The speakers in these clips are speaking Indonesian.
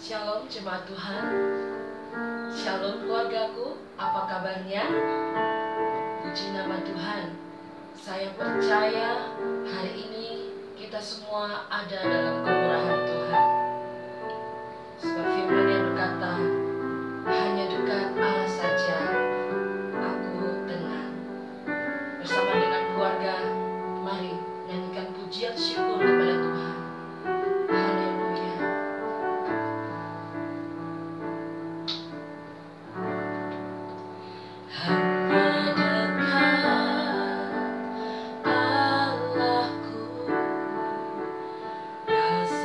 Shalom jemaat Tuhan, Shalom keluargaku, apa kabarnya? Puji nama Tuhan. Saya percaya hari ini kita semua ada dalam kemurahan Tuhan. Sebab firman yang berkata, hanya dekat Allah saja aku tenang. Bersama dengan keluarga, mari nyanyikan pujian syukur kepada Tuhan. Haleluya. Hanya dekat Allahku, rasa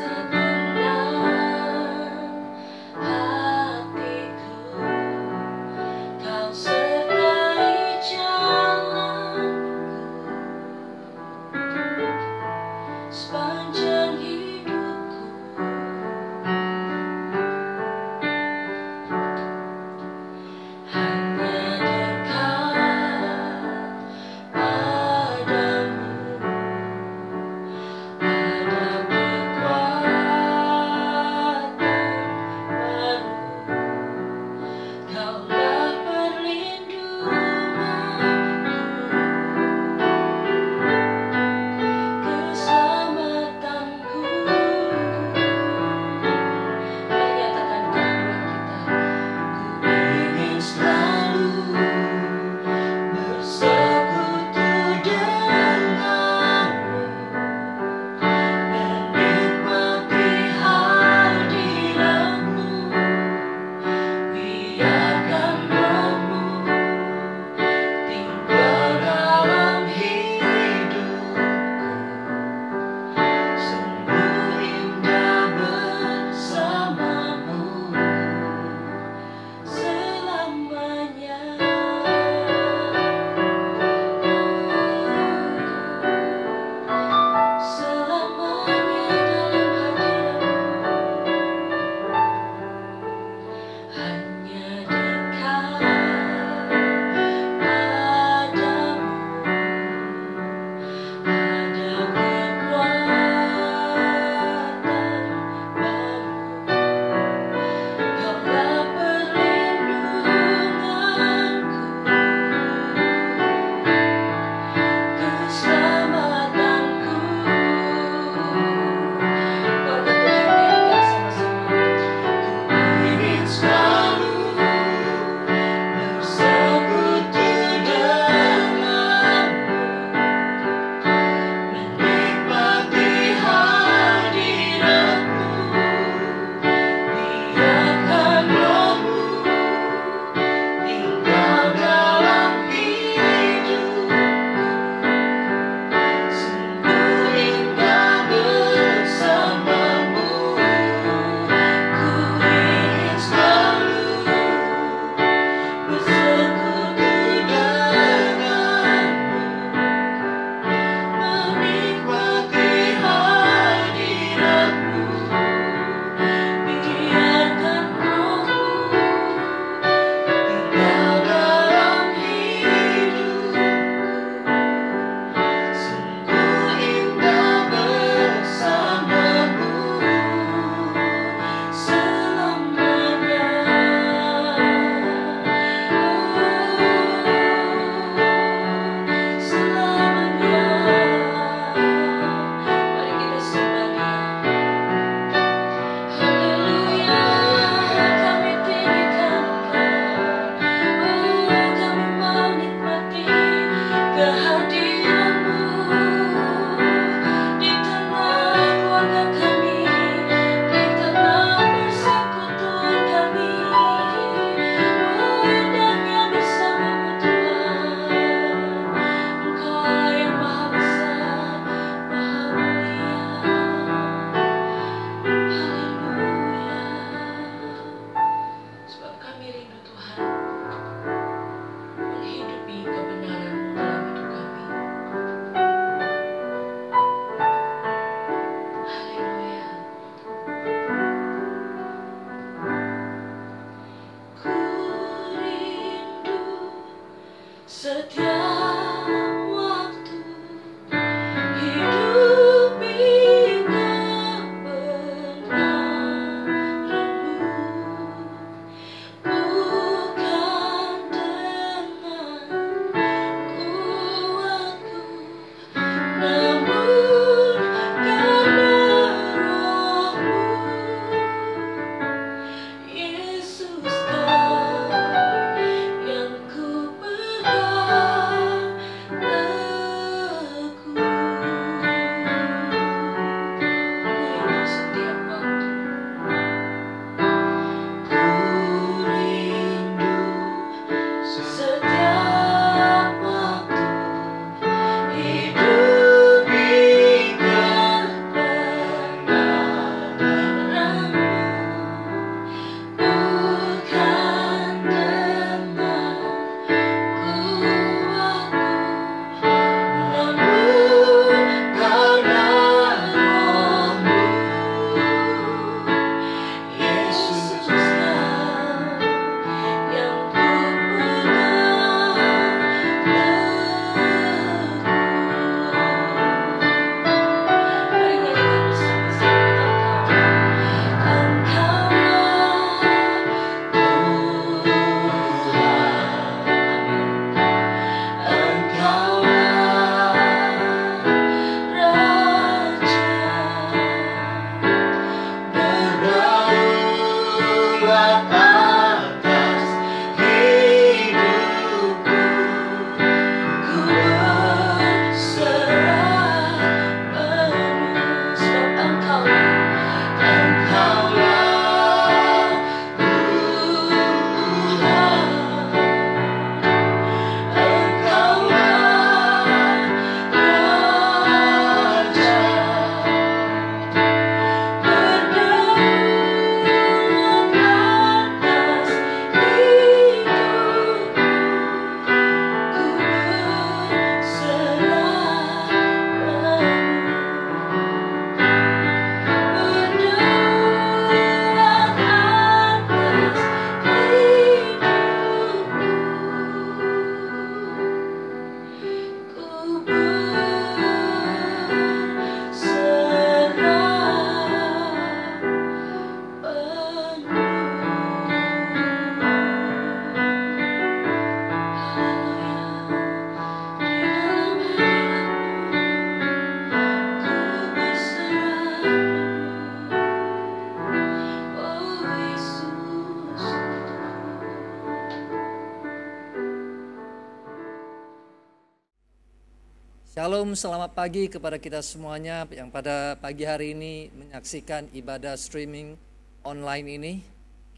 Shalom, selamat pagi kepada kita semuanya yang pada pagi hari ini menyaksikan ibadah streaming online ini.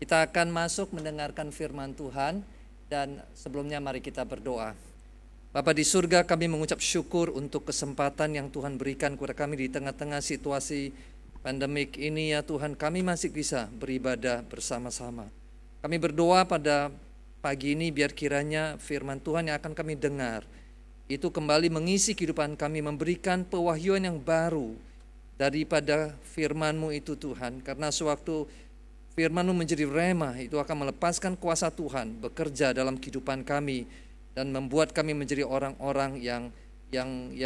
Kita akan masuk mendengarkan firman Tuhan dan sebelumnya mari kita berdoa. Bapa di surga, kami mengucap syukur untuk kesempatan yang Tuhan berikan kepada kami di tengah-tengah situasi pandemik ini ya Tuhan. Kami masih bisa beribadah bersama-sama. Kami berdoa pada pagi ini biar kiranya firman Tuhan yang akan kami dengar itu kembali mengisi kehidupan kami, memberikan pewahyuan yang baru daripada firman-Mu itu Tuhan. Karena sewaktu firman-Mu menjadi rema, itu akan melepaskan kuasa Tuhan bekerja dalam kehidupan kami dan membuat kami menjadi orang-orang yang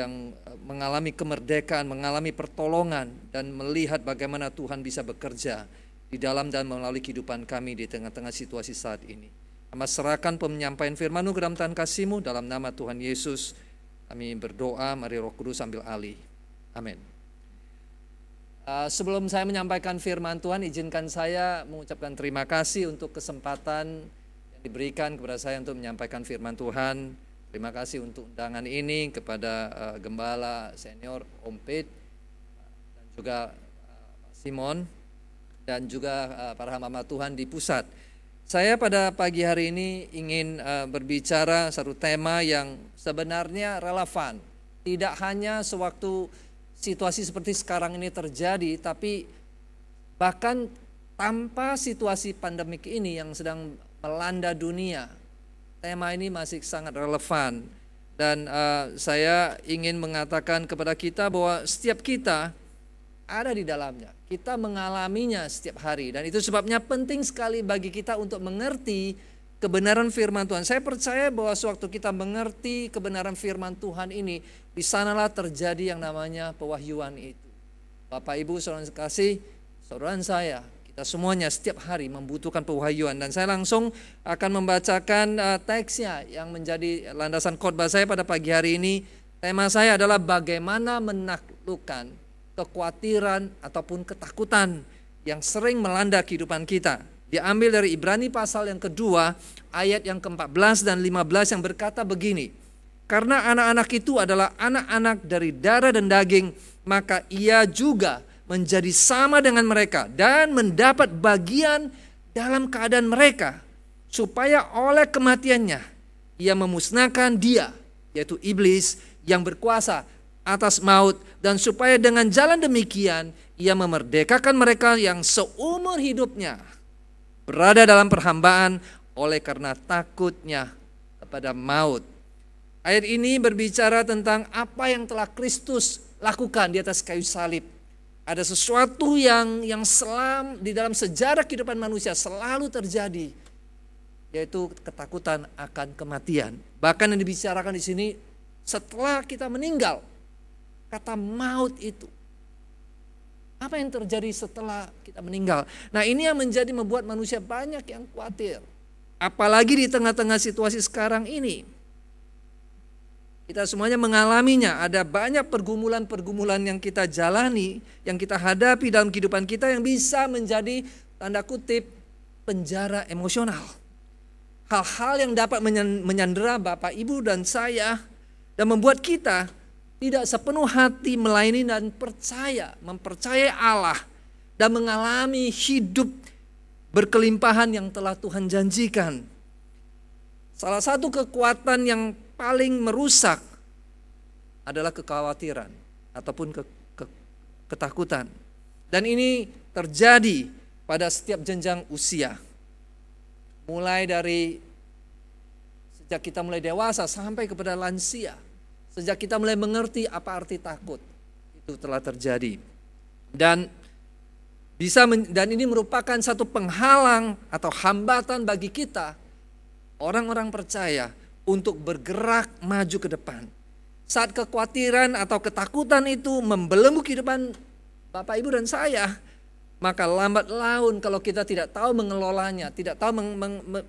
mengalami kemerdekaan, mengalami pertolongan dan melihat bagaimana Tuhan bisa bekerja di dalam dan melalui kehidupan kami di tengah-tengah situasi saat ini. Kami serahkan penyampaian firman-Mu ke dalam tangan kasih-Mu dalam nama Tuhan Yesus. Kami berdoa, mari Roh Kudus ambil alih. Amin. Sebelum saya menyampaikan firman Tuhan, izinkan saya mengucapkan terima kasih untuk kesempatan yang diberikan kepada saya untuk menyampaikan firman Tuhan. Terima kasih untuk undangan ini kepada Gembala Senior Om Pit dan juga Pak Simon dan juga para hamba Tuhan di pusat. Saya pada pagi hari ini ingin berbicara satu tema yang sebenarnya relevan. Tidak hanya sewaktu situasi seperti sekarang ini terjadi, tapi bahkan tanpa situasi pandemik ini yang sedang melanda dunia, tema ini masih sangat relevan. Dan saya ingin mengatakan kepada kita bahwa setiap kita ada di dalamnya. Kita mengalaminya setiap hari dan itu sebabnya penting sekali bagi kita untuk mengerti kebenaran firman Tuhan. Saya percaya bahwa sewaktu kita mengerti kebenaran firman Tuhan ini, di sanalah terjadi yang namanya pewahyuan itu. Bapak Ibu saudara kasih, saudara saya, kita semuanya setiap hari membutuhkan pewahyuan dan saya langsung akan membacakan teksnya yang menjadi landasan khotbah saya pada pagi hari ini. Tema saya adalah bagaimana menaklukkan kekhawatiran ataupun ketakutan yang sering melanda kehidupan kita. Diambil dari Ibrani pasal yang kedua, ayat yang ke-14 dan 15 yang berkata begini. Karena anak-anak itu adalah anak-anak dari darah dan daging, maka ia juga menjadi sama dengan mereka dan mendapat bagian dalam keadaan mereka, supaya oleh kematiannya ia memusnahkan dia, yaitu iblis yang berkuasa atas maut, dan supaya dengan jalan demikian ia memerdekakan mereka yang seumur hidupnya berada dalam perhambaan oleh karena takutnya kepada maut. Ayat ini berbicara tentang apa yang telah Kristus lakukan di atas kayu salib. Ada sesuatu yang di dalam sejarah kehidupan manusia selalu terjadi, yaitu ketakutan akan kematian. Bahkan yang dibicarakan di sini setelah kita meninggal. Kata maut itu. Apa yang terjadi setelah kita meninggal? Nah, ini yang membuat manusia banyak yang khawatir. Apalagi di tengah-tengah situasi sekarang ini. Kita semuanya mengalaminya. Ada banyak pergumulan-pergumulan yang kita jalani, yang kita hadapi dalam kehidupan kita yang bisa menjadi tanda kutip penjara emosional. Hal-hal yang dapat menyandera Bapak, Ibu, dan saya dan membuat kita tidak sepenuh hati melayani dan mempercayai Allah dan mengalami hidup berkelimpahan yang telah Tuhan janjikan. Salah satu kekuatan yang paling merusak adalah kekhawatiran ataupun ketakutan. Dan ini terjadi pada setiap jenjang usia. Mulai dari sejak kita mulai dewasa sampai kepada lansia. Sejak kita mulai mengerti apa arti takut, itu telah terjadi. Dan ini merupakan satu penghalang atau hambatan bagi kita, orang-orang percaya, untuk bergerak maju ke depan. Saat kekhawatiran atau ketakutan itu membelenggu kehidupan Bapak, Ibu, dan saya, maka lambat laun kalau kita tidak tahu mengelolanya, tidak tahu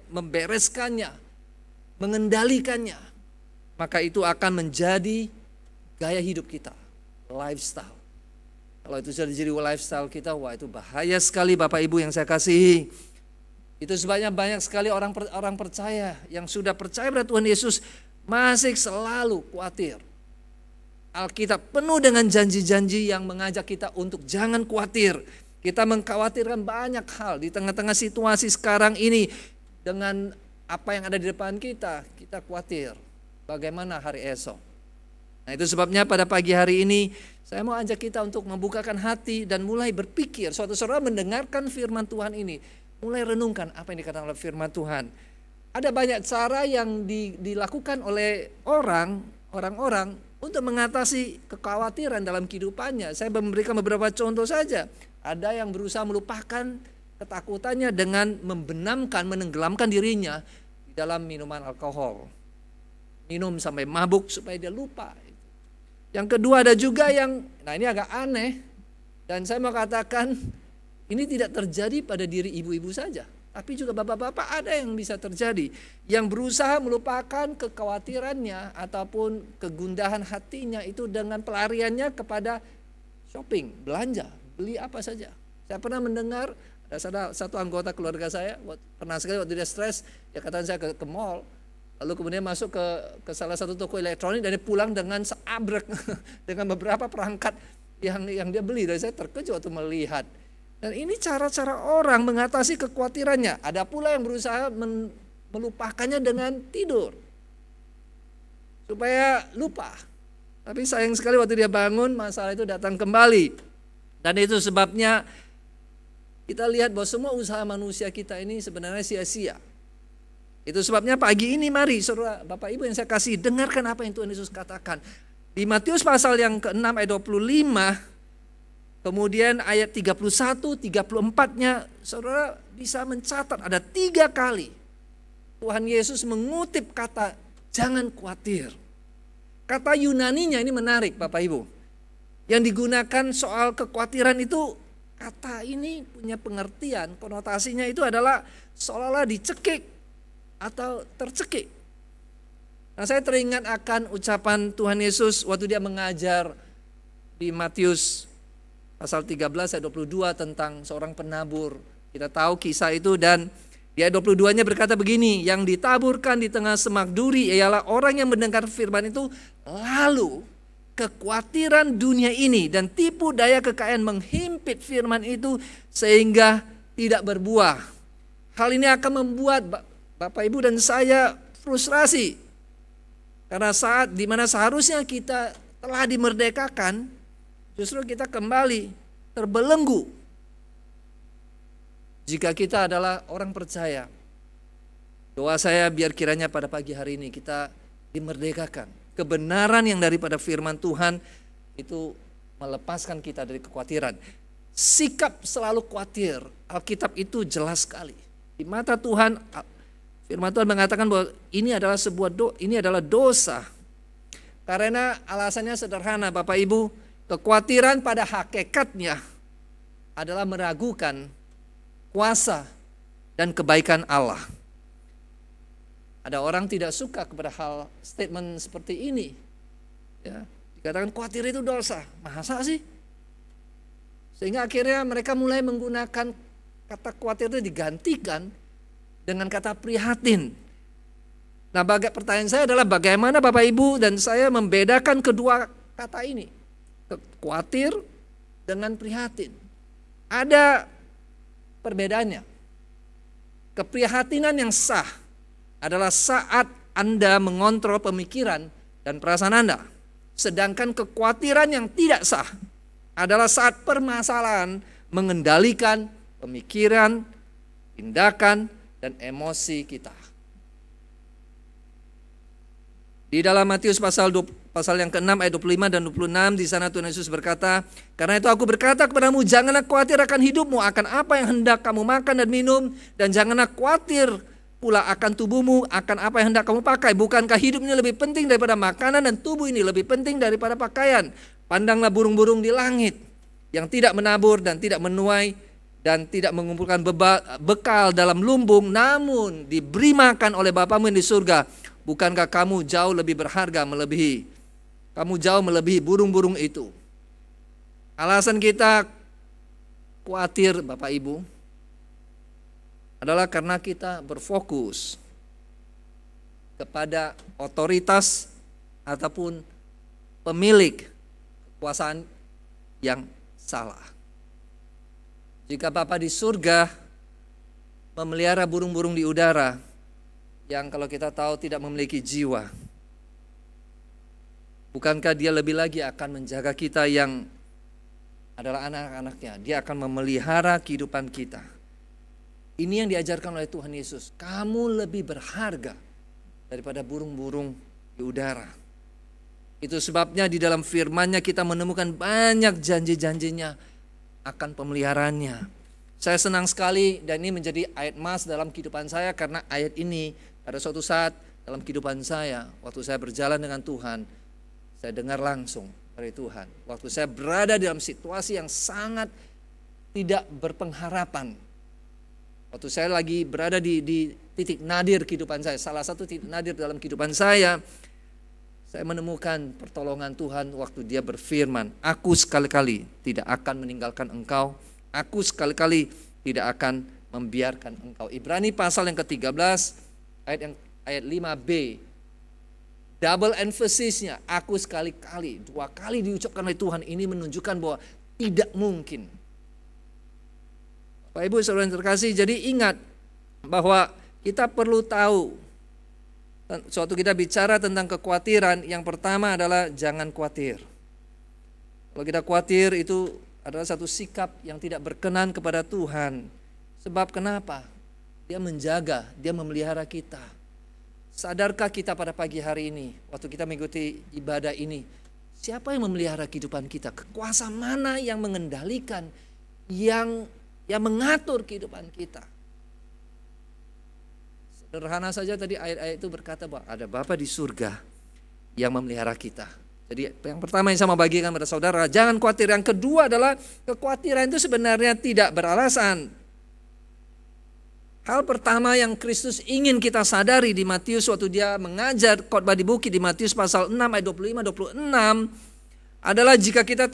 membereskannya, mengendalikannya, maka itu akan menjadi gaya hidup kita, lifestyle. Kalau itu sudah jadi lifestyle kita, wah itu bahaya sekali Bapak Ibu yang saya kasihi. Itu sebabnya banyak sekali orang percaya yang sudah percaya pada Tuhan Yesus masih selalu khawatir. Alkitab penuh dengan janji-janji yang mengajak kita untuk jangan khawatir. Kita mengkhawatirkan banyak hal di tengah-tengah situasi sekarang ini. Dengan apa yang ada di depan kita, kita khawatir bagaimana hari esok. Nah, itu sebabnya pada pagi hari ini saya mau ajak kita untuk membukakan hati dan mulai berpikir. Suatu saudara mendengarkan firman Tuhan ini, mulai renungkan apa yang dikatakan oleh firman Tuhan. Ada banyak cara yang dilakukan oleh orang-orang untuk mengatasi kekhawatiran dalam kehidupannya. Saya memberikan beberapa contoh saja. Ada yang berusaha melupakan ketakutannya dengan menenggelamkan dirinya di dalam minuman alkohol. Minum sampai mabuk supaya dia lupa. Yang kedua ada juga yang, nah ini agak aneh. Dan saya mau katakan ini tidak terjadi pada diri ibu-ibu saja. Tapi juga bapak-bapak ada yang bisa terjadi. Yang berusaha melupakan kekhawatirannya ataupun kegundahan hatinya itu dengan pelariannya kepada shopping, belanja, beli apa saja. Saya pernah mendengar ada satu anggota keluarga saya, pernah sekali waktu dia stres, dia katakan saya ke mall, lalu kemudian masuk ke salah satu toko elektronik dan dia pulang dengan seabrek dengan beberapa perangkat yang dia beli. Dan saya terkejut waktu melihat. Dan ini cara-cara orang mengatasi kekhawatirannya. Ada pula yang berusaha melupakannya dengan tidur supaya lupa. Tapi sayang sekali waktu dia bangun masalah itu datang kembali. Dan itu sebabnya kita lihat bahwa semua usaha manusia kita ini sebenarnya sia-sia. Itu sebabnya pagi ini mari saudara Bapak Ibu yang saya kasih, dengarkan apa yang Tuhan Yesus katakan. Di Matius pasal yang ke-6 ayat 25, kemudian ayat 31, 34-nya saudara bisa mencatat ada 3 kali Tuhan Yesus mengutip kata jangan khawatir. Kata Yunaninya ini menarik Bapak Ibu. Yang digunakan soal kekhawatiran itu, kata ini punya pengertian, konotasinya itu adalah seolah-olah dicekik atau tercekik. Nah, saya teringat akan ucapan Tuhan Yesus waktu dia mengajar di Matius pasal 13 ayat 22 tentang seorang penabur. Kita tahu kisah itu dan di ayat 22-nya berkata begini, yang ditaburkan di tengah semak duri ialah orang yang mendengar firman itu lalu kekhawatiran dunia ini dan tipu daya kekayaan menghimpit firman itu sehingga tidak berbuah. Hal ini akan membuat Bapak Ibu dan saya frustrasi. Karena saat dimana seharusnya kita telah dimerdekakan, justru kita kembali terbelenggu. Jika kita adalah orang percaya, doa saya biar kiranya pada pagi hari ini kita dimerdekakan. Kebenaran yang daripada firman Tuhan itu melepaskan kita dari kekhawatiran. Sikap selalu khawatir, Alkitab itu jelas sekali. Di mata Tuhan, firman Tuhan mengatakan bahwa ini adalah dosa. Karena alasannya sederhana Bapak Ibu, kekhawatiran pada hakikatnya adalah meragukan kuasa dan kebaikan Allah. Ada orang tidak suka kepada hal statement seperti ini. Ya, dikatakan khawatir itu dosa. Masa sih? Sehingga akhirnya mereka mulai menggunakan kata khawatir itu digantikan dengan kata prihatin. Nah, pertanyaan saya adalah bagaimana Bapak Ibu dan saya membedakan kedua kata ini? Khawatir dengan prihatin. Ada perbedaannya. Keprihatinan yang sah adalah saat Anda mengontrol pemikiran dan perasaan Anda. Sedangkan kekhawatiran yang tidak sah adalah saat permasalahan mengendalikan pemikiran, tindakan, dan emosi kita. Di dalam Matius pasal yang ke-6 ayat 25 dan 26 di sana Tuhan Yesus berkata, karena itu aku berkata kepadamu, janganlah khawatir akan hidupmu, akan apa yang hendak kamu makan dan minum, dan janganlah khawatir pula akan tubuhmu, akan apa yang hendak kamu pakai. Bukankah hidup ini lebih penting daripada makanan dan tubuh ini lebih penting daripada pakaian? Pandanglah burung-burung di langit yang tidak menabur dan tidak menuai dan tidak mengumpulkan bekal dalam lumbung, namun diberi makan oleh Bapamu yang di surga. Bukankah kamu jauh lebih berharga kamu jauh melebihi burung-burung itu? Alasan kita khawatir Bapak Ibu adalah karena kita berfokus kepada otoritas ataupun pemilik kekuasaan yang salah. Jika Bapa di surga memelihara burung-burung di udara yang kalau kita tahu tidak memiliki jiwa, bukankah Dia lebih lagi akan menjaga kita yang adalah anak-anaknya? Dia akan memelihara kehidupan kita. Ini yang diajarkan oleh Tuhan Yesus. Kamu lebih berharga daripada burung-burung di udara. Itu sebabnya di dalam firman-Nya kita menemukan banyak janji-janjinya akan pemeliharaannya. Saya senang sekali dan ini menjadi ayat emas dalam kehidupan saya, karena ayat ini pada suatu saat dalam kehidupan saya, waktu saya berjalan dengan Tuhan, saya dengar langsung dari Tuhan. Waktu saya berada dalam situasi yang sangat tidak berpengharapan. Waktu saya lagi berada di titik nadir kehidupan saya, salah satu titik nadir dalam kehidupan saya menemukan pertolongan Tuhan waktu Dia berfirman, aku sekali-kali tidak akan meninggalkan engkau, aku sekali-kali tidak akan membiarkan engkau. Ibrani pasal yang ke-13 ayat 5b, double emphasis-nya, aku sekali-kali, 2 kali diucapkan oleh Tuhan. Ini menunjukkan bahwa tidak mungkin. Bapak Ibu saudara yang terkasih, jadi ingat bahwa kita perlu tahu, suatu kita bicara tentang kekhawatiran, yang pertama adalah jangan khawatir. Kalau kita khawatir itu adalah satu sikap yang tidak berkenan kepada Tuhan. Sebab kenapa? Dia menjaga, Dia memelihara kita. Sadarkah kita pada pagi hari ini, waktu kita mengikuti ibadah ini, siapa yang memelihara kehidupan kita? Kekuasa mana yang mengendalikan, yang mengatur kehidupan kita? Sederhana saja tadi ayat-ayat itu berkata bahwa ada Bapa di surga yang memelihara kita. Jadi yang pertama yang saya mau bagikan pada saudara, jangan khawatir. Yang kedua adalah kekhawatiran itu sebenarnya tidak beralasan. Hal pertama yang Kristus ingin kita sadari di Matius waktu Dia mengajar khotbah di bukit di Matius pasal 6 ayat 25-26 adalah jika kita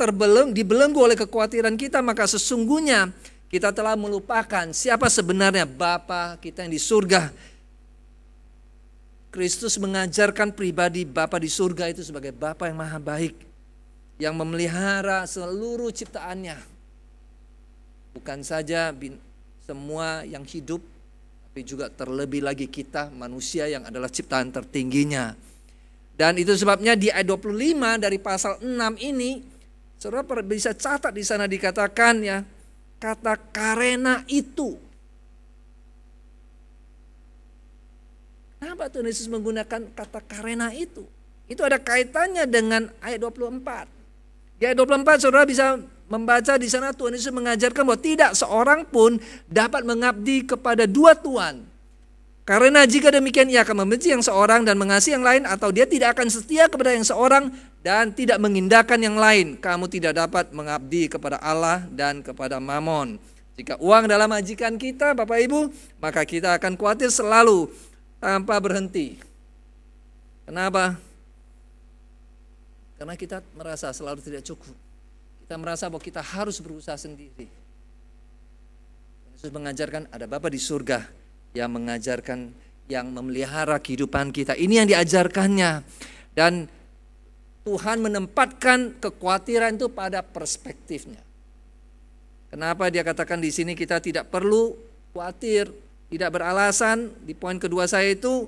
dibelenggu oleh kekhawatiran kita, maka sesungguhnya kita telah melupakan siapa sebenarnya Bapa kita yang di surga. Kristus mengajarkan pribadi Bapa di surga itu sebagai Bapa yang maha baik, yang memelihara seluruh ciptaannya. Bukan saja semua yang hidup, tapi juga terlebih lagi kita manusia yang adalah ciptaan tertingginya. Dan itu sebabnya di ayat 25 dari pasal 6 ini, saudara bisa catat di sana dikatakan ya, kata karena itu. Kenapa Tuhan Yesus menggunakan kata karena itu? Itu ada kaitannya dengan ayat 24. Di ayat 24 saudara bisa membaca di sana Tuhan Yesus mengajarkan bahwa tidak seorang pun dapat mengabdi kepada 2 tuan. Karena jika demikian ia akan membenci yang seorang dan mengasihi yang lain, atau dia tidak akan setia kepada yang seorang dan tidak mengindahkan yang lain. Kamu tidak dapat mengabdi kepada Allah dan kepada Mamon. Jika uang adalah majikan kita Bapak Ibu, maka kita akan khawatir selalu tanpa berhenti. Kenapa? Karena kita merasa selalu tidak cukup. Kita merasa bahwa kita harus berusaha sendiri. Yesus mengajarkan ada Bapa di surga yang mengajarkan, yang memelihara kehidupan kita. Ini yang diajarkannya. Dan Tuhan menempatkan kekhawatiran itu pada perspektifnya. Kenapa Dia katakan di sini kita tidak perlu khawatir, tidak beralasan? Di poin kedua saya itu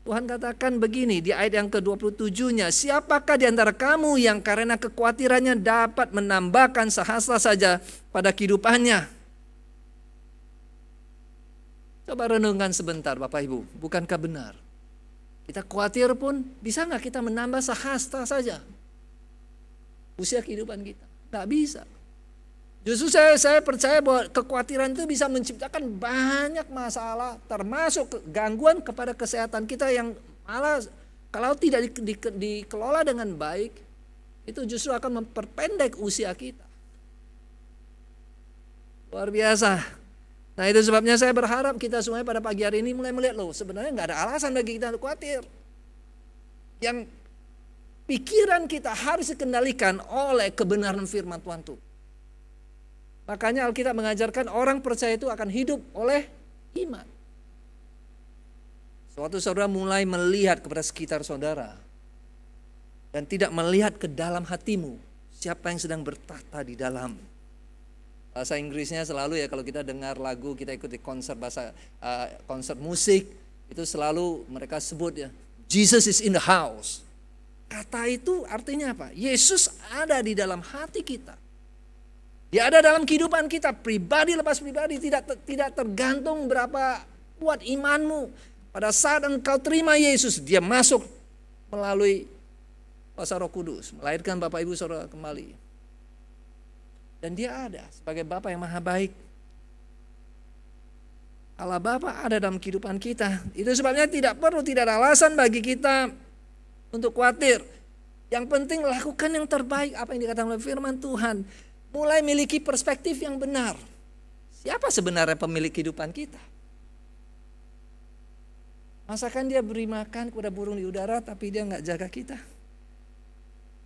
Tuhan katakan begini di ayat yang ke-27-nya, siapakah di antara kamu yang karena kekhawatirannya dapat menambahkan sehasta saja pada kehidupannya? Coba renungkan sebentar Bapak Ibu, bukankah benar? Kita khawatir pun bisa nggak kita menambah sehasta saja usia kehidupan kita? Nggak bisa. Justru saya percaya bahwa kekhawatiran itu bisa menciptakan banyak masalah, termasuk gangguan kepada kesehatan kita yang malah kalau tidak dikelola dengan baik, itu justru akan memperpendek usia kita. Luar biasa. Nah itu sebabnya saya berharap kita semuanya pada pagi hari ini mulai melihat loh, sebenarnya nggak ada alasan bagi kita untuk khawatir. Yang pikiran kita harus dikendalikan oleh kebenaran firman Tuhan itu. Makanya Alkitab mengajarkan orang percaya itu akan hidup oleh iman. Suatu saudara mulai melihat kepada sekitar saudara dan tidak melihat ke dalam hatimu siapa yang sedang bertahta di dalam. Bahasa Inggrisnya selalu ya, kalau kita dengar lagu, kita ikuti konser konser musik, itu selalu mereka sebut ya, Jesus is in the house. Kata itu artinya apa? Yesus ada di dalam hati kita. Dia ada dalam kehidupan kita, pribadi lepas pribadi, tidak tergantung berapa kuat imanmu. Pada saat engkau terima Yesus, dia masuk melalui kuasa Roh Kudus, melahirkan Bapak Ibu Saudara kembali. Dan dia ada sebagai Bapa yang maha baik. Allah Bapa ada dalam kehidupan kita. Itu sebabnya tidak ada alasan bagi kita untuk khawatir. Yang penting lakukan yang terbaik, apa yang dikatakan oleh firman Tuhan. Mulai miliki perspektif yang benar. Siapa sebenarnya pemilik kehidupan kita? Masakan dia beri makan kepada burung di udara tapi dia nggak jaga kita?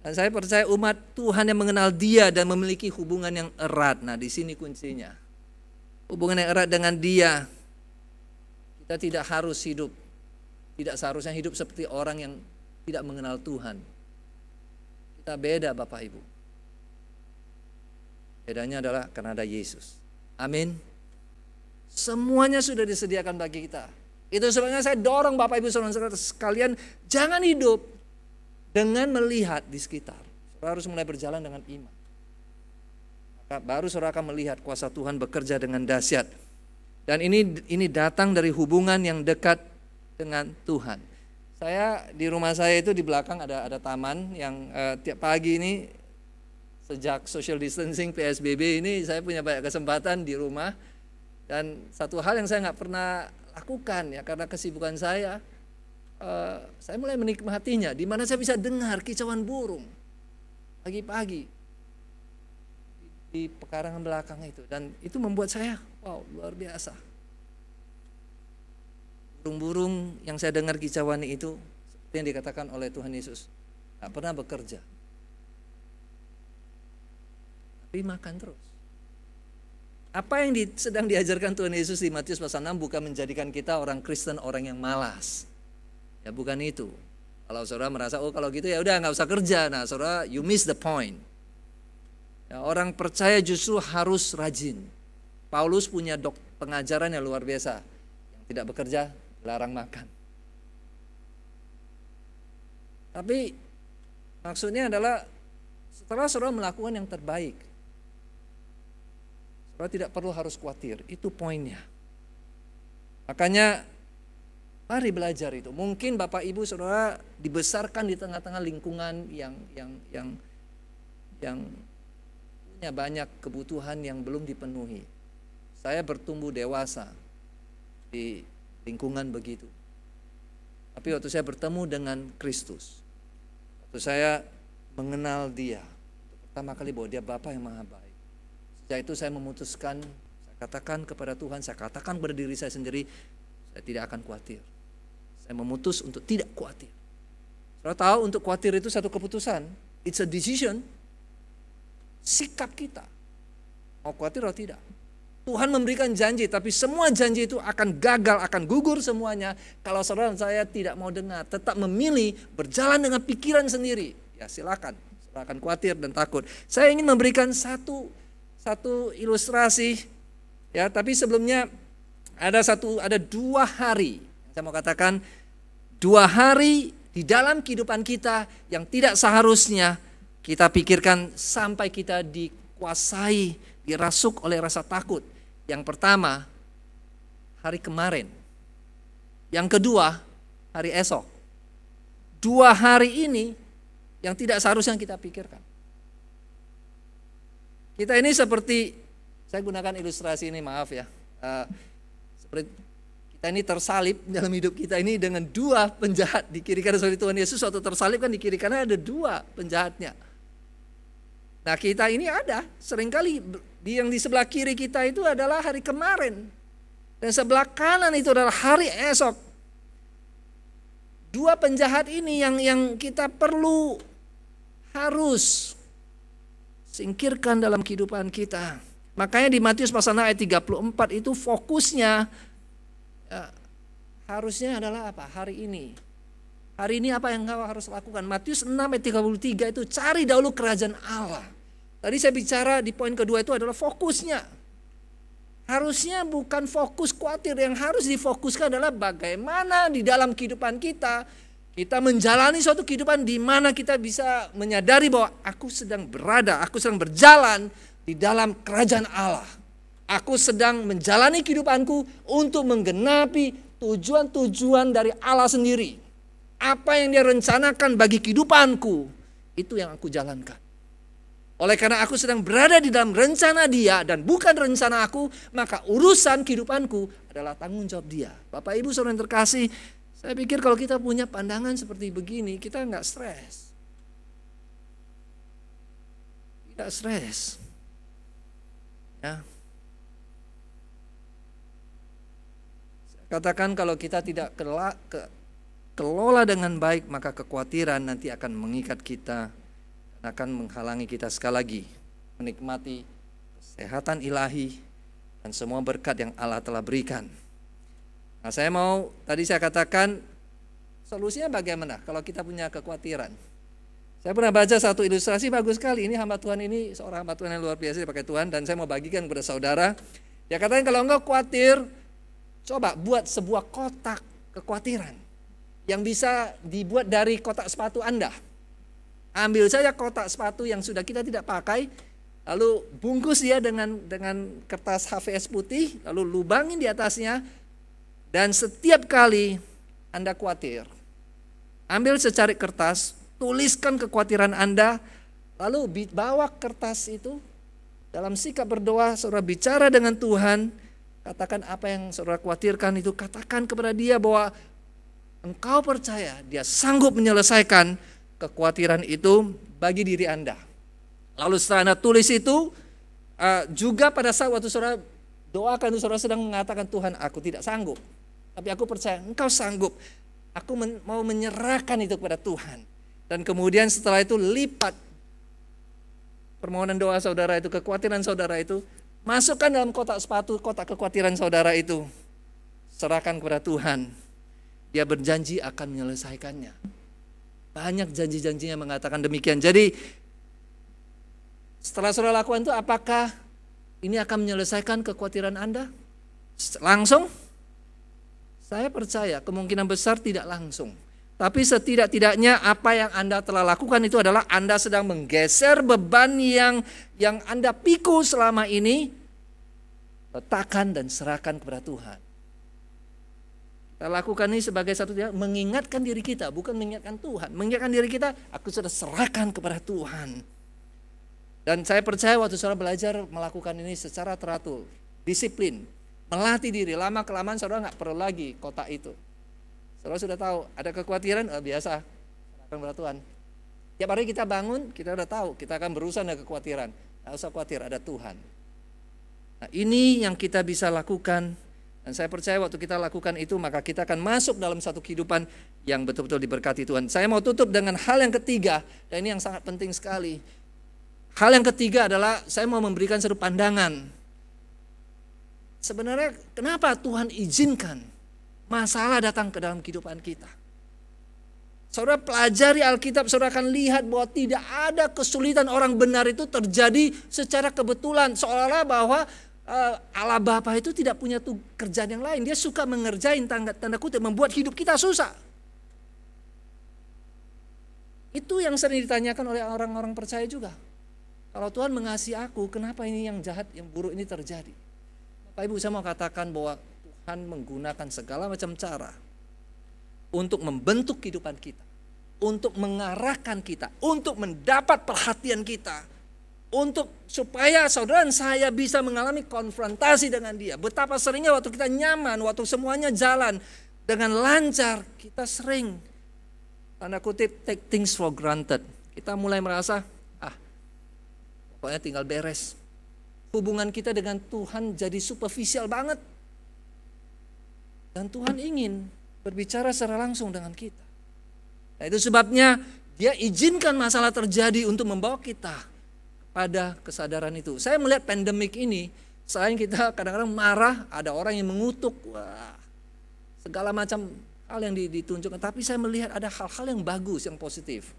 Dan saya percaya umat Tuhan yang mengenal dia dan memiliki hubungan yang erat. Nah, di sini kuncinya. Hubungan yang erat dengan dia. Kita tidak seharusnya hidup seperti orang yang tidak mengenal Tuhan. Kita beda Bapak Ibu. Bedanya adalah karena ada Yesus. Amin. Semuanya sudah disediakan bagi kita. Itu sebabnya saya dorong Bapak Ibu Saudara sekalian, jangan hidup dengan melihat di sekitar. Saudara harus mulai berjalan dengan iman. Maka baru saudara akan melihat kuasa Tuhan bekerja dengan dahsyat. Dan ini datang dari hubungan yang dekat dengan Tuhan. Saya di rumah saya itu di belakang ada taman yang tiap pagi ini sejak social distancing PSBB ini saya punya banyak kesempatan di rumah. Dan satu hal yang saya nggak pernah lakukan ya karena kesibukan saya mulai menikmatinya, di mana saya bisa dengar kicauan burung pagi-pagi di pekarangan belakang itu, dan itu membuat saya wow, luar biasa. Burung-burung yang saya dengar kicauan itu seperti yang dikatakan oleh Tuhan Yesus, nggak pernah bekerja, tapi makan terus. Apa yang sedang diajarkan Tuhan Yesus di Matius pasal 6 bukan menjadikan kita orang Kristen orang yang malas. Ya bukan itu. Kalau saudara merasa kalau gitu ya udah nggak usah kerja, nah saudara you miss the point. Ya, orang percaya justru harus rajin. Paulus punya pengajaran yang luar biasa. Yang tidak bekerja larang makan. Tapi maksudnya adalah setelah saudara melakukan yang terbaik, saudara tidak perlu harus khawatir. Itu poinnya. Makanya mari belajar itu. Mungkin Bapak Ibu Saudara dibesarkan di tengah-tengah lingkungan yang punya banyak kebutuhan yang belum dipenuhi. Saya bertumbuh dewasa di lingkungan begitu. Tapi waktu saya bertemu dengan Kristus, waktu saya mengenal Dia, pertama kali bahwa Dia Bapa yang maha baik. Sejak itu saya memutuskan, saya katakan kepada Tuhan, saya katakan kepada diri saya sendiri, saya tidak akan khawatir. Saya memutus untuk tidak khawatir. Saudara tahu untuk khawatir itu satu keputusan. It's a decision. Sikap kita. Mau khawatir atau tidak. Tuhan memberikan janji, tapi semua janji itu akan gagal, akan gugur semuanya. Kalau saudara dan saya tidak mau dengar, tetap memilih berjalan dengan pikiran sendiri. Ya silakan. Saudara akan khawatir dan takut. Saya ingin memberikan satu ilustrasi. Ya, tapi sebelumnya ada 2 hari. Saya mau katakan 2 hari di dalam kehidupan kita yang tidak seharusnya kita pikirkan sampai kita dikuasai, dirasuk oleh rasa takut. Yang pertama, hari kemarin. Yang kedua, hari esok. 2 hari ini yang tidak seharusnya kita pikirkan. Kita ini seperti, saya gunakan ilustrasi ini, maaf ya. Seperti kita ini tersalib dalam hidup kita ini dengan 2 penjahat di kiri kanan. Seperti Tuhan Yesus waktu tersalib kan di kiri kanan ada 2 penjahatnya. Nah kita ini ada seringkali yang di sebelah kiri kita itu adalah hari kemarin. Dan sebelah kanan itu adalah hari esok. 2 penjahat ini yang kita perlu harus singkirkan dalam kehidupan kita. Makanya di Matius pasal 6 ayat 34 itu fokusnya harusnya adalah apa? Hari ini. Hari ini apa yang engkau harus lakukan? Matius 6 ayat 33 itu cari dahulu kerajaan Allah. Tadi saya bicara di poin kedua itu adalah fokusnya. Harusnya bukan fokus khawatir, yang harus difokuskan adalah bagaimana di dalam kehidupan kita menjalani suatu kehidupan di mana kita bisa menyadari bahwa aku sedang berjalan di dalam kerajaan Allah. Aku sedang menjalani kehidupanku untuk menggenapi tujuan-tujuan dari Allah sendiri. Apa yang dia rencanakan bagi kehidupanku, itu yang aku jalankan. Oleh karena aku sedang berada di dalam rencana dia dan bukan rencana aku, maka urusan kehidupanku adalah tanggung jawab dia. Bapak Ibu saudara yang terkasih, saya pikir kalau kita punya pandangan seperti begini, kita nggak stres. Tidak stres. Ya. Saya katakan kalau kita tidak kelola dengan baik, maka kekhawatiran nanti akan mengikat kita dan akan menghalangi kita sekali lagi menikmati kesehatan ilahi dan semua berkat yang Allah telah berikan. Nah, tadi saya katakan solusinya bagaimana kalau kita punya kekhawatiran. Saya pernah baca satu ilustrasi bagus sekali. Ini hamba Tuhan ini seorang hamba Tuhan yang luar biasa dipakai Tuhan, dan saya mau bagikan kepada saudara. Dia katakan kalau engkau khawatir, coba buat sebuah kotak kekhawatiran yang bisa dibuat dari kotak sepatu Anda. Ambil saja kotak sepatu yang sudah kita tidak pakai, lalu bungkus dia dengan kertas HVS putih, lalu lubangin di atasnya, dan setiap kali Anda khawatir, ambil secari kertas, tuliskan kekhawatiran Anda, lalu bawa kertas itu dalam sikap berdoa, saudara bicara dengan Tuhan, katakan apa yang saudara khawatirkan itu, katakan kepada dia bahwa engkau percaya dia sanggup menyelesaikan kekhawatiran itu bagi diri Anda. Lalu setelah Anda tulis itu, juga pada saat waktu saudara doakan, saudara sedang mengatakan, Tuhan aku tidak sanggup, tapi aku percaya engkau sanggup. Aku mau menyerahkan itu kepada Tuhan. Dan kemudian setelah itu lipat permohonan doa saudara itu, kekhawatiran saudara itu, masukkan dalam kotak sepatu, kotak kekhawatiran saudara itu, serahkan kepada Tuhan. Dia berjanji akan menyelesaikannya. Banyak janji-janjinya mengatakan demikian. Jadi setelah saudara lakukan itu, apakah ini akan menyelesaikan kekhawatiran Anda? Langsung? Saya percaya kemungkinan besar tidak langsung. Tapi setidak-tidaknya apa yang Anda telah lakukan itu adalah Anda sedang menggeser beban yang Anda pikul selama ini, letakkan dan serahkan kepada Tuhan. Kita lakukan ini sebagai satu mengingatkan diri kita, bukan mengingatkan Tuhan. Mengingatkan diri kita, aku sudah serahkan kepada Tuhan. Dan saya percaya waktu saudara belajar melakukan ini secara teratur, disiplin, melatih diri, lama-kelamaan saudara nggak perlu lagi kotak itu. Saudara sudah tahu, ada kekhawatiran, biasa, serahkan kepada Tuhan. Tiap hari kita bangun, kita udah tahu, kita akan berurusan dengan kekhawatiran. Nggak usah khawatir, ada Tuhan. Nah, ini yang kita bisa lakukan. Dan saya percaya waktu kita lakukan itu, maka kita akan masuk dalam satu kehidupan yang betul-betul diberkati Tuhan. Saya mau tutup dengan hal yang ketiga, dan ini yang sangat penting sekali. Hal yang ketiga adalah saya mau memberikan satu pandangan. Sebenarnya kenapa Tuhan izinkan masalah datang ke dalam kehidupan kita? Saudara pelajari Alkitab, saudara akan lihat bahwa tidak ada kesulitan orang benar itu terjadi secara kebetulan. Seolah-olah bahwa Allah Bapa itu tidak punya kerjaan yang lain. Dia suka mengerjain tanda kutip, membuat hidup kita susah. Itu yang sering ditanyakan oleh orang-orang percaya juga. Kalau Tuhan mengasihi aku, kenapa ini yang jahat, yang buruk ini terjadi? Bapak Ibu, saya mau katakan bahwa Tuhan menggunakan segala macam cara untuk membentuk kehidupan kita, untuk mengarahkan kita, untuk mendapat perhatian kita, untuk supaya saudara dan saya bisa mengalami konfrontasi dengan dia. Betapa seringnya waktu kita nyaman, waktu semuanya jalan dengan lancar, kita sering tanda kutip take things for granted. Kita mulai merasa, pokoknya tinggal beres. Hubungan kita dengan Tuhan jadi superficial banget. Dan Tuhan ingin berbicara secara langsung dengan kita. Nah, itu sebabnya dia izinkan masalah terjadi untuk membawa kita pada kesadaran itu. Saya melihat pandemik ini, selain kita kadang-kadang marah, ada orang yang mengutuk, segala macam hal yang ditunjukkan, tapi saya melihat ada hal-hal yang bagus, yang positif.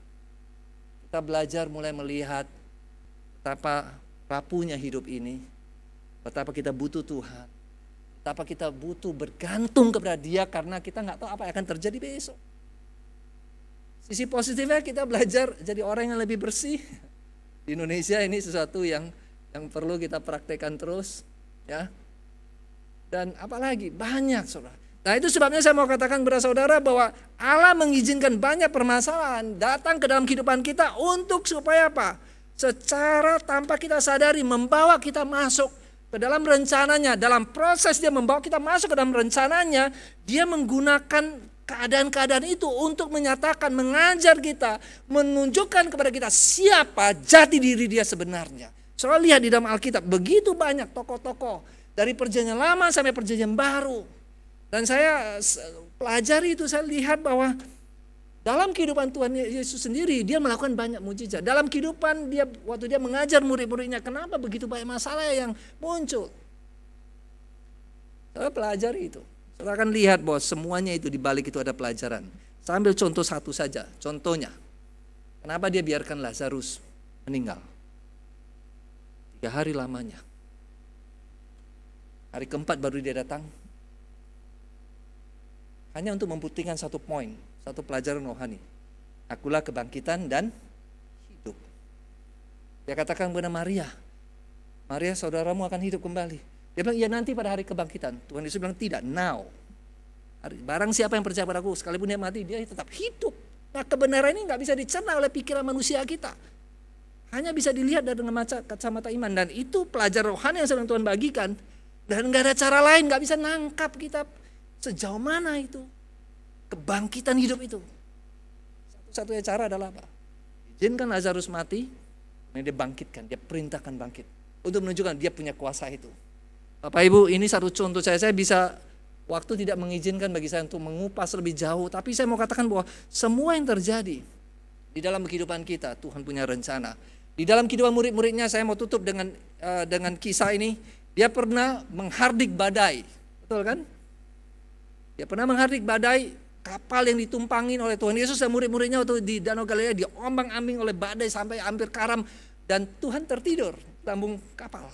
Kita belajar mulai melihat betapa rapuhnya hidup ini, betapa kita butuh Tuhan, betapa kita butuh bergantung kepada Dia karena kita nggak tahu apa yang akan terjadi besok. Sisi positifnya kita belajar jadi orang yang lebih bersih. Di Indonesia ini sesuatu yang perlu kita praktekkan terus, ya. Dan apalagi banyak, saudara. Nah, itu sebabnya saya mau katakan kepada saudara bahwa Allah mengizinkan banyak permasalahan datang ke dalam kehidupan kita untuk supaya apa? Secara tanpa kita sadari membawa kita masuk ke dalam rencananya. Dalam proses Dia membawa kita masuk ke dalam rencananya, Dia menggunakan keadaan-keadaan itu untuk menyatakan, mengajar kita, menunjukkan kepada kita siapa jati diri Dia sebenarnya. Soal lihat di dalam Alkitab begitu banyak tokoh-tokoh dari perjanjian lama sampai perjanjian baru. Dan saya pelajari itu, saya lihat bahwa dalam kehidupan Tuhan Yesus sendiri Dia melakukan banyak mujizat. Dalam kehidupan Dia waktu Dia mengajar murid-muridnya, kenapa begitu banyak masalah yang muncul? Saya pelajari itu. Saudara akan lihat bahwa semuanya itu di balik itu ada pelajaran. Saya ambil contoh satu saja. Contohnya, kenapa Dia biarkan Lazarus meninggal 3 hari lamanya. Hari keempat baru Dia datang. Hanya untuk membuktikan satu poin, satu pelajaran rohani. Akulah kebangkitan dan hidup. Dia katakan kepada Maria, Maria, saudaramu akan hidup kembali. Dia bilang, ya nanti pada hari kebangkitan. Tuhan Yesus bilang, tidak, now. Barang siapa yang percaya padaku, sekalipun dia mati, dia tetap hidup. Nah, kebenaran ini nggak bisa dicerna oleh pikiran manusia kita. Hanya bisa dilihat dengan kacamata iman. Dan itu pelajaran rohani yang sedang Tuhan bagikan. Dan nggak ada cara lain, nggak bisa nangkap kita sejauh mana itu kebangkitan hidup itu. Satu-satunya cara adalah apa? Izinkan Lazarus mati, dan Dia bangkitkan, Dia perintahkan bangkit. Untuk menunjukkan Dia punya kuasa itu. Bapak Ibu, ini satu contoh saya bisa, waktu tidak mengizinkan bagi saya untuk mengupas lebih jauh, tapi saya mau katakan bahwa semua yang terjadi di dalam kehidupan kita, Tuhan punya rencana. Di dalam kehidupan murid-muridnya, saya mau tutup dengan kisah ini. Dia pernah menghardik badai, betul kan? Dia pernah menghardik badai, kapal yang ditumpangin oleh Tuhan Yesus dan murid-muridnya waktu di Danau Galilea, diombang-ambing oleh badai sampai hampir karam, dan Tuhan tertidur di lambung kapal.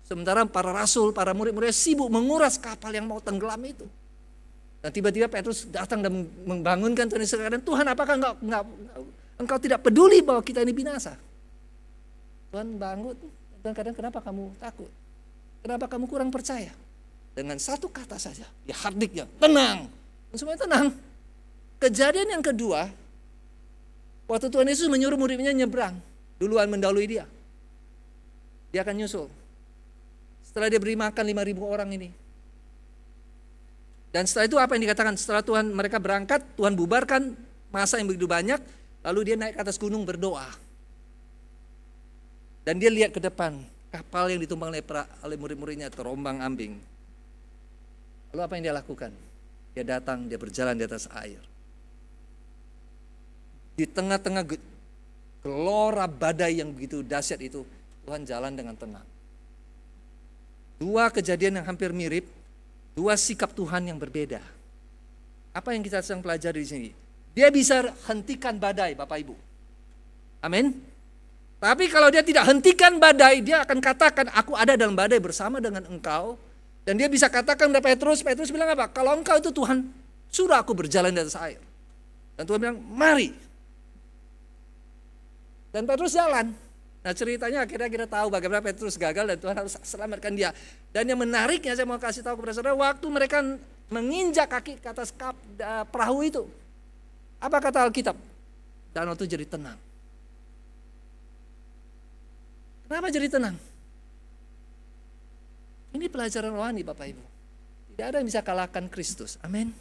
Sementara para rasul, para murid-murid sibuk menguras kapal yang mau tenggelam itu. Dan tiba-tiba Petrus datang dan membangunkan Tuhan Yesus. Dan Tuhan, apakah engkau tidak peduli bahwa kita ini binasa? Tuhan bangun. Dan kadang, kenapa kamu takut? Kenapa kamu kurang percaya? Dengan satu kata saja, dia hardiknya, tenang. Dan semuanya tenang. Kejadian yang kedua, waktu Tuhan Yesus menyuruh murid-muridnya nyebrang, duluan mendahului Dia. Dia akan nyusul. Setelah Dia beri makan 5.000 orang ini. Dan setelah itu apa yang dikatakan? Setelah mereka berangkat, Tuhan bubarkan masa yang begitu banyak, lalu Dia naik ke atas gunung berdoa. Dan Dia lihat ke depan, kapal yang ditumpang oleh murid-muridnya terombang-ambing. Lalu apa yang Dia lakukan? Dia datang, Dia berjalan di atas air. Di tengah-tengah gelora badai yang begitu dahsyat itu, Tuhan jalan dengan tenang. Dua kejadian yang hampir mirip, dua sikap Tuhan yang berbeda. Apa yang kita sedang pelajari di sini? Dia bisa hentikan badai, Bapak Ibu. Amin. Tapi kalau Dia tidak hentikan badai, Dia akan katakan, aku ada dalam badai bersama dengan engkau. Dan Dia bisa katakan kepada Petrus bilang apa? Kalau engkau itu Tuhan, suruh aku berjalan di atas air. Dan Tuhan bilang, mari. Dan Petrus jalan. Nah, ceritanya akhirnya kita tahu bagaimana Petrus gagal dan Tuhan harus selamatkan dia. Dan yang menariknya saya mau kasih tahu kepada saudara, waktu mereka menginjak kaki ke atas perahu itu, apa kata Alkitab? Danau itu jadi tenang. Kenapa jadi tenang? Ini pelajaran rohani, Bapak Ibu. Tidak ada yang bisa kalahkan Kristus. Amin.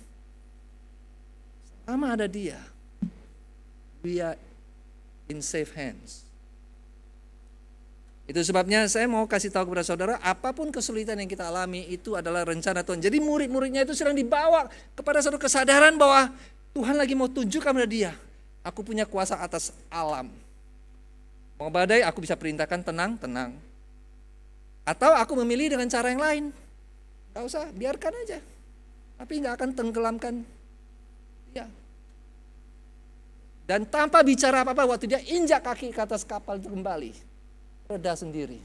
Selama ada Dia, we are in safe hands. Itu sebabnya saya mau kasih tahu kepada saudara, apapun kesulitan yang kita alami itu adalah rencana Tuhan. Jadi murid-muridnya itu sedang dibawa kepada satu kesadaran bahwa Tuhan lagi mau tunjukkan kepada dia, aku punya kuasa atas alam. Mau badai, aku bisa perintahkan tenang, tenang. Atau aku memilih dengan cara yang lain. Gak usah, biarkan aja. Tapi gak akan tenggelamkan Ya. Dan tanpa bicara apa-apa, waktu dia injak kaki ke atas kapal itu kembali, reda sendiri.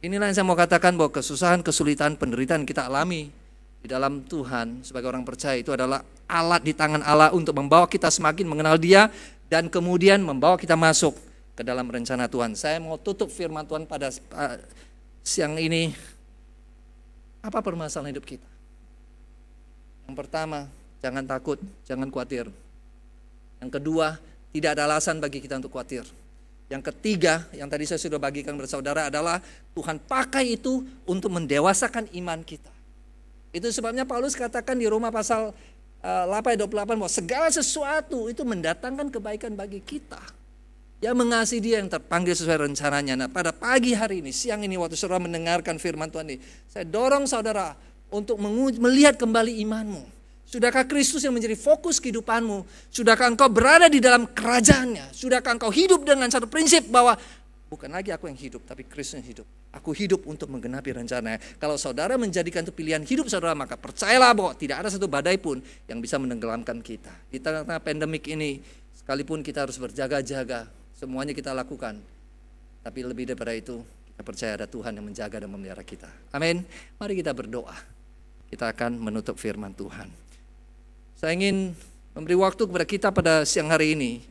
Inilah yang saya mau katakan, bahwa kesusahan, kesulitan, penderitaan kita alami di dalam Tuhan sebagai orang percaya itu adalah alat di tangan Allah untuk membawa kita semakin mengenal Dia dan kemudian membawa kita masuk ke dalam rencana Tuhan. Saya mau tutup firman Tuhan pada siang ini. Apa permasalahan hidup kita? Yang pertama, jangan takut, jangan khawatir. Yang kedua, tidak ada alasan bagi kita untuk khawatir. Yang ketiga, yang tadi saya sudah bagikan kepada saudara adalah Tuhan pakai itu untuk mendewasakan iman kita. Itu sebabnya Paulus katakan di Roma pasal 8:28 bahwa segala sesuatu itu mendatangkan kebaikan bagi kita yang mengasihi Dia, yang terpanggil sesuai rencananya. Nah, pada pagi hari ini, siang ini waktu saudara mendengarkan firman Tuhan ini, saya dorong saudara untuk melihat kembali imanmu. Sudahkah Kristus yang menjadi fokus kehidupanmu? Sudahkah engkau berada di dalam kerajaannya? Sudahkah engkau hidup dengan satu prinsip bahwa bukan lagi aku yang hidup, tapi Kristus yang hidup. Aku hidup untuk menggenapi rencananya. Kalau saudara menjadikan itu pilihan hidup saudara, maka percayalah bahwa tidak ada satu badai pun yang bisa menenggelamkan kita. Di tengah-tengah pandemik ini, sekalipun kita harus berjaga-jaga, semuanya kita lakukan. Tapi lebih daripada itu, kita percaya ada Tuhan yang menjaga dan memelihara kita. Amin. Mari kita berdoa. Kita akan menutup firman Tuhan. Saya ingin memberi waktu kepada kita pada siang hari ini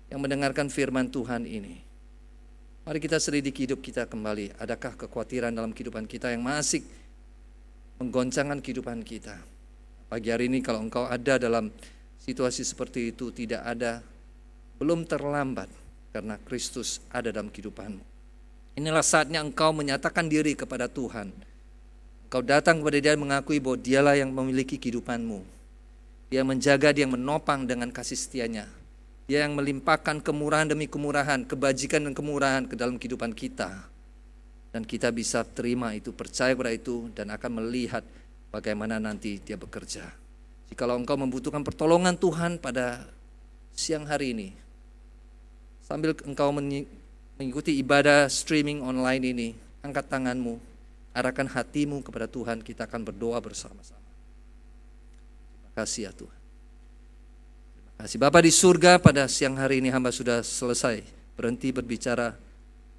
yang mendengarkan firman Tuhan ini. Mari kita selidiki hidup kita kembali. Adakah kekhawatiran dalam kehidupan kita yang masih menggoncangkan kehidupan kita? Pagi hari ini kalau engkau ada dalam situasi seperti itu, tidak ada, belum terlambat karena Kristus ada dalam kehidupanmu. Inilah saatnya engkau menyatakan diri kepada Tuhan. Engkau datang kepada Dia mengakui bahwa Dialah yang memiliki kehidupanmu. Dia menjaga, Dia menopang dengan kasih setianya. Dia yang melimpahkan kemurahan demi kemurahan, kebajikan dan kemurahan ke dalam kehidupan kita. Dan kita bisa terima itu, percaya pada itu, dan akan melihat bagaimana nanti Dia bekerja. Jikalau engkau membutuhkan pertolongan Tuhan pada siang hari ini, sambil engkau mengikuti ibadah streaming online ini, angkat tanganmu, arahkan hatimu kepada Tuhan, kita akan berdoa bersama-sama. Terima kasih ya Tuhan. Terima kasih Bapa di surga, pada siang hari ini hamba sudah selesai berhenti berbicara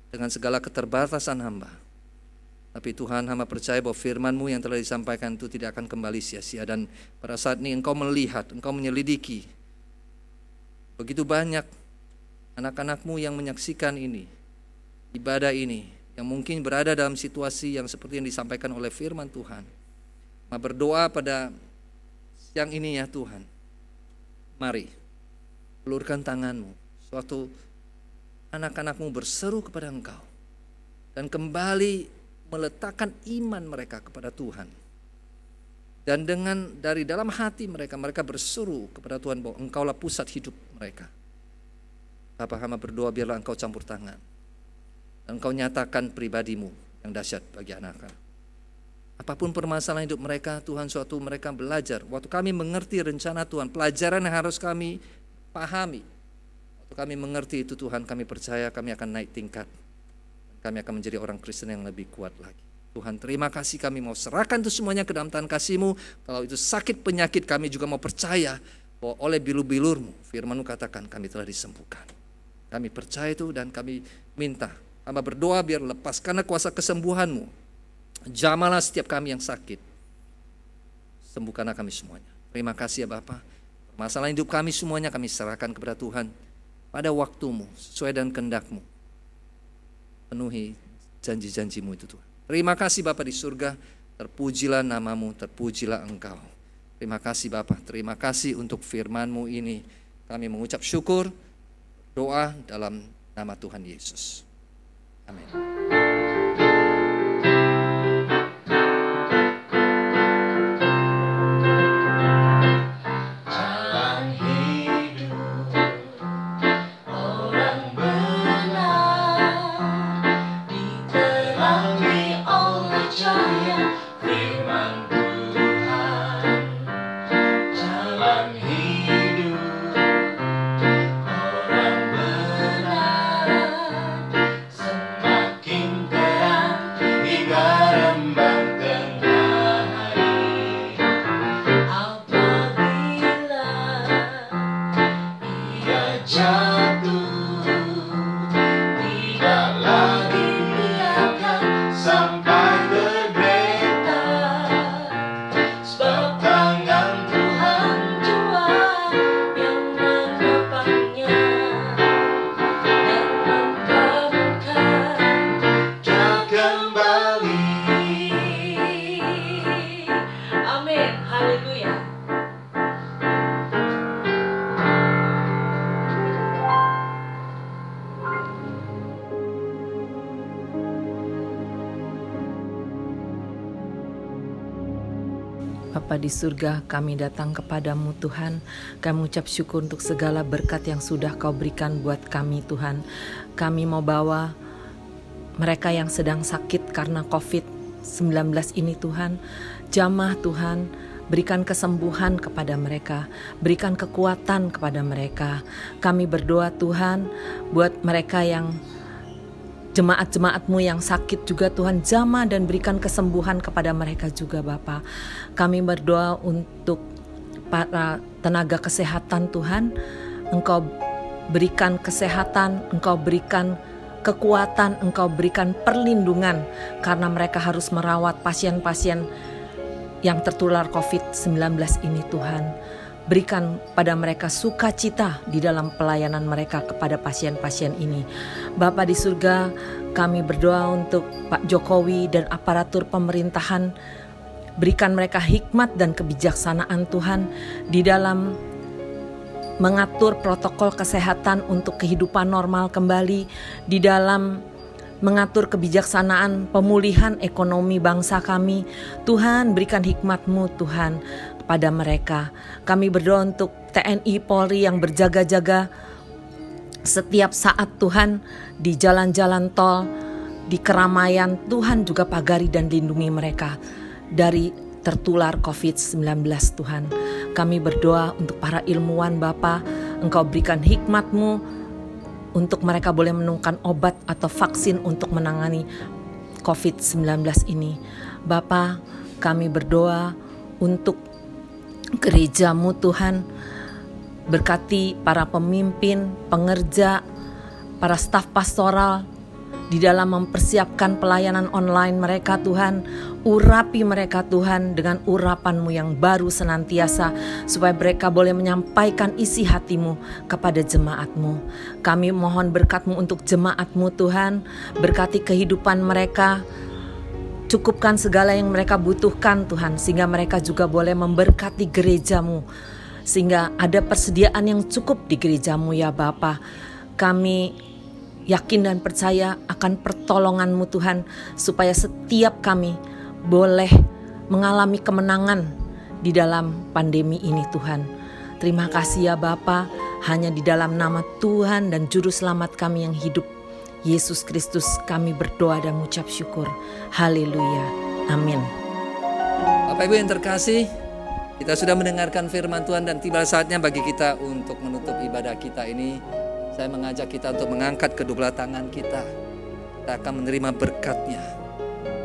dengan segala keterbatasan hamba. Tapi Tuhan, hamba percaya bahwa firman-Mu yang telah disampaikan itu tidak akan kembali sia-sia. Dan pada saat ini engkau melihat, engkau menyelidiki begitu banyak anak-anak-Mu yang menyaksikan ini, ibadah ini, yang mungkin berada dalam situasi yang seperti yang disampaikan oleh firman Tuhan. Hamba berdoa pada siang ini ya Tuhan, mari ulurkan tangan-Mu. Suatu anak-anak-Mu berseru kepada Engkau dan kembali meletakkan iman mereka kepada Tuhan. Dan dengan dari dalam hati mereka, mereka berseru kepada Tuhan bahwa Engkaulah pusat hidup mereka. Bapa, hamba berdoa biarlah Engkau campur tangan dan Engkau nyatakan pribadi-Mu yang dahsyat bagi anak-anak. Apapun permasalahan hidup mereka, Tuhan, suatu mereka belajar. Waktu kami mengerti rencana Tuhan, pelajaran yang harus kami pahami. Waktu kami mengerti itu Tuhan, kami percaya kami akan naik tingkat. Kami akan menjadi orang Kristen yang lebih kuat lagi. Tuhan, terima kasih, kami mau serahkan itu semuanya ke dalam tangan kasih-Mu. Kalau itu sakit penyakit, kami juga mau percaya bahwa oleh bilur-bilur-Mu, firman-Mu katakan kami telah disembuhkan. Kami percaya itu dan kami minta, hamba berdoa biar lepaskanlah kuasa kesembuhan-Mu. Jamalah setiap kami yang sakit. Sembuhkanlah kami semuanya. Terima kasih ya Bapa. Permasalahan hidup kami semuanya kami serahkan kepada Tuhan pada waktu-Mu, sesuai dengan kehendak-Mu. Penuhi janji-janji-Mu itu Tuhan. Terima kasih Bapa di surga. Terpujilah nama-Mu, terpujilah Engkau. Terima kasih Bapa. Terima kasih untuk firman-Mu ini. Kami mengucap syukur, doa dalam nama Tuhan Yesus. Amin. Apabila Bapa di surga, kami datang kepadamu Tuhan. Kami ucap syukur untuk segala berkat yang sudah Kau berikan buat kami Tuhan. Kami mau bawa mereka yang sedang sakit karena COVID-19 ini Tuhan. Jamah Tuhan, berikan kesembuhan kepada mereka, berikan kekuatan kepada mereka. Kami berdoa Tuhan buat mereka yang jemaat-jemaat-Mu yang sakit juga Tuhan, jamah dan berikan kesembuhan kepada mereka juga Bapa. Kami berdoa untuk para tenaga kesehatan Tuhan, Engkau berikan kesehatan, Engkau berikan kekuatan, Engkau berikan perlindungan karena mereka harus merawat pasien-pasien yang tertular COVID-19 ini Tuhan. Berikan pada mereka sukacita di dalam pelayanan mereka kepada pasien-pasien ini. Bapa di surga, kami berdoa untuk Pak Jokowi dan aparatur pemerintahan. Berikan mereka hikmat dan kebijaksanaan Tuhan di dalam mengatur protokol kesehatan untuk kehidupan normal kembali, di dalam mengatur kebijaksanaan pemulihan ekonomi bangsa kami. Tuhan, berikan hikmat-Mu Tuhan pada mereka. Kami berdoa untuk TNI Polri yang berjaga-jaga setiap saat Tuhan, di jalan-jalan tol, di keramaian. Tuhan juga pagari dan lindungi mereka dari tertular COVID-19 Tuhan. Kami berdoa untuk para ilmuwan Bapa, Engkau berikan hikmat-Mu untuk mereka boleh menemukan obat atau vaksin untuk menangani COVID-19 ini. Bapa, kami berdoa untuk gereja-Mu Tuhan, berkati para pemimpin, pengerja, para staf pastoral di dalam mempersiapkan pelayanan online mereka Tuhan. Urapi mereka Tuhan dengan urapan-Mu yang baru senantiasa, supaya mereka boleh menyampaikan isi hati-Mu kepada jemaat-Mu. Kami mohon berkat-Mu untuk jemaat-Mu Tuhan, berkati kehidupan mereka, cukupkan segala yang mereka butuhkan Tuhan, sehingga mereka juga boleh memberkati gereja-Mu, sehingga ada persediaan yang cukup di gereja-Mu ya Bapa. Kami yakin dan percaya akan pertolongan-Mu Tuhan, supaya setiap kami boleh mengalami kemenangan di dalam pandemi ini Tuhan. Terima kasih ya Bapa, hanya di dalam nama Tuhan dan Juru Selamat kami yang hidup, Yesus Kristus, kami berdoa dan mengucap syukur. Haleluya. Amin. Bapak Ibu yang terkasih, kita sudah mendengarkan firman Tuhan dan tiba saatnya bagi kita untuk menutup ibadah kita ini. Saya mengajak kita untuk mengangkat kedua tangan kita. Kita akan menerima berkat-Nya.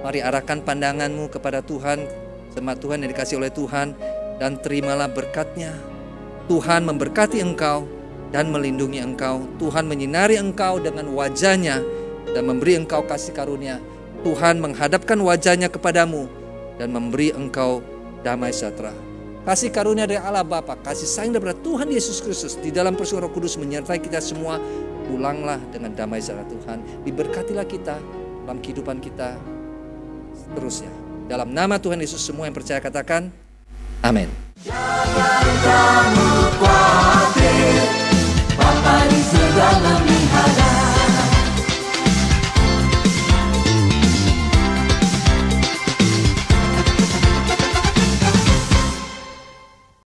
Mari arahkan pandanganmu kepada Tuhan, jemaat Tuhan yang dikasih oleh Tuhan, dan terimalah berkat-Nya. Tuhan memberkati engkau dan melindungi engkau. Tuhan menyinari engkau dengan wajah-Nya dan memberi engkau kasih karunia. Tuhan menghadapkan wajah-Nya kepadamu dan memberi engkau damai sejahtera. Kasih karunia dari Allah Bapa, kasih sayang daripada Tuhan Yesus Kristus di dalam persuara kudus menyertai kita semua. Pulanglah dengan damai sejahtera Tuhan. Diberkatilah kita dalam kehidupan kita seterusnya. Dalam nama Tuhan Yesus, semua yang percaya katakan amin.